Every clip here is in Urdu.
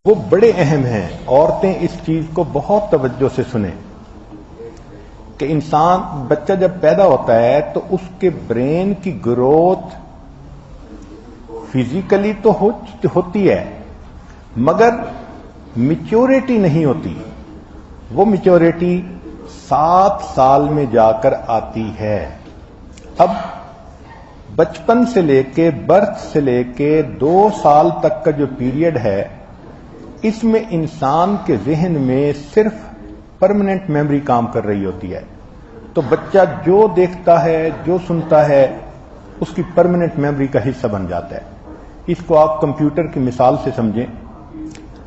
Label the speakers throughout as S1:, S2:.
S1: وہ بڑے اہم ہیں. عورتیں اس چیز کو بہت توجہ سے سنیں کہ بچہ جب پیدا ہوتا ہے تو اس کے برین کی گروتھ فزیکلی تو ہوتی ہے مگر میچورٹی نہیں ہوتی. وہ میچورٹی 7 سال میں جا کر آتی ہے. اب بچپن سے لے کے برتھ سے لے کے 2 سال تک کا جو پیریڈ ہے اس میں انسان کے ذہن میں صرف پرماننٹ میموری کام کر رہی ہوتی ہے. تو بچہ جو دیکھتا ہے جو سنتا ہے اس کی پرماننٹ میموری کا حصہ بن جاتا ہے. اس کو آپ کمپیوٹر کی مثال سے سمجھیں.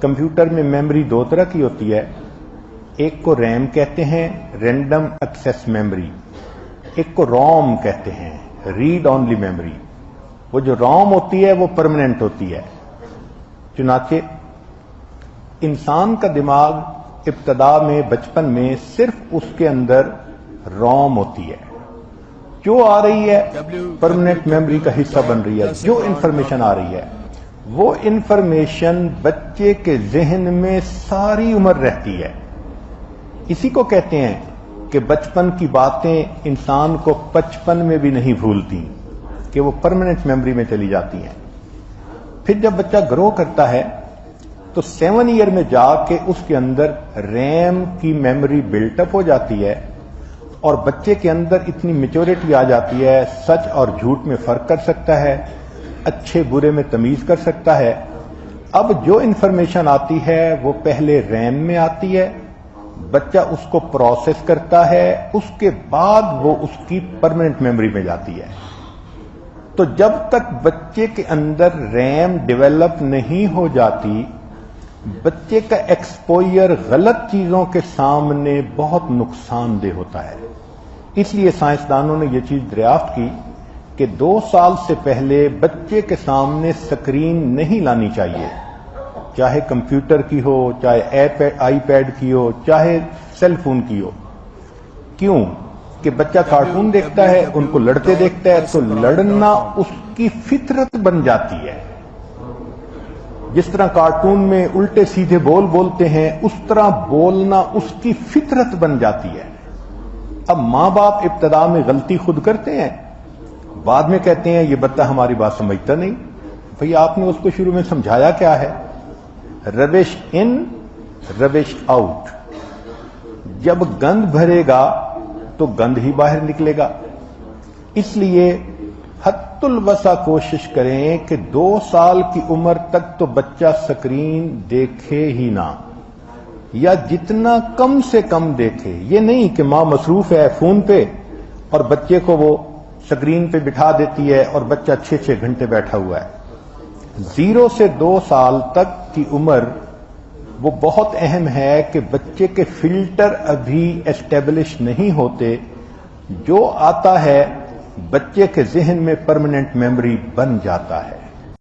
S1: کمپیوٹر میں میموری 2 طرح کی ہوتی ہے. ایک کو ریم کہتے ہیں، رینڈم ایکسیس میموری. ایک کو روم کہتے ہیں، ریڈ اونلی میموری. وہ جو روم ہوتی ہے وہ پرماننٹ ہوتی ہے. چنانچہ انسان کا دماغ ابتدا میں بچپن میں صرف اس کے اندر روم ہوتی ہے. جو آ رہی ہے پرماننٹ میموری کا حصہ بن رہی ہے. جو انفارمیشن آ رہی ہے وہ انفارمیشن بچے کے ذہن میں ساری عمر رہتی ہے. اسی کو کہتے ہیں کہ بچپن کی باتیں انسان کو 55 میں بھی نہیں بھولتی، کہ وہ پرماننٹ میموری میں چلی جاتی ہیں. پھر جب بچہ گرو کرتا ہے تو 7 ایئر میں جا کے اس کے اندر ریم کی میموری بلٹ اپ ہو جاتی ہے اور بچے کے اندر اتنی میچورٹی آ جاتی ہے، سچ اور جھوٹ میں فرق کر سکتا ہے، اچھے برے میں تمیز کر سکتا ہے. اب جو انفارمیشن آتی ہے وہ پہلے ریم میں آتی ہے، بچہ اس کو پروسیس کرتا ہے، اس کے بعد وہ اس کی پرماننٹ میموری میں جاتی ہے. تو جب تک بچے کے اندر ریم ڈیولپ نہیں ہو جاتی بچے کا ایکسپوئر غلط چیزوں کے سامنے بہت نقصان دہ ہوتا ہے. اس لیے سائنسدانوں نے یہ چیز دریافت کی کہ 2 سال سے پہلے بچے کے سامنے سکرین نہیں لانی چاہیے، چاہے کمپیوٹر کی ہو، چاہے آئی پیڈ کی ہو، چاہے سیل فون کی ہو. کیوں کہ بچہ کارٹون دیکھتا ہے، ان کو لڑتے دیکھتا ہے تو لڑنا اس کی فطرت بن جاتی ہے. جس طرح کارٹون میں الٹے سیدھے بولتے ہیں اس طرح بولنا اس کی فطرت بن جاتی ہے. اب ماں باپ ابتدا میں غلطی خود کرتے ہیں، بعد میں کہتے ہیں یہ بچہ ہماری بات سمجھتا نہیں. بھئی آپ نے اس کو شروع میں سمجھایا کیا ہے؟ ربش ان ربش آؤٹ. جب گند بھرے گا تو گند ہی باہر نکلے گا. اس لیے حد الوسع کوشش کریں کہ 2 سال کی عمر تک تو بچہ سکرین دیکھے ہی نہ، یا جتنا کم سے کم دیکھے. یہ نہیں کہ ماں مصروف ہے فون پہ اور بچے کو وہ سکرین پہ بٹھا دیتی ہے اور بچہ 6 گھنٹے بیٹھا ہوا ہے. 0 سے 2 سال تک کی عمر وہ بہت اہم ہے کہ بچے کے فلٹر ابھی اسٹیبلش نہیں ہوتے. جو آتا ہے بچے کے ذہن میں پرماننٹ میموری بن جاتا ہے.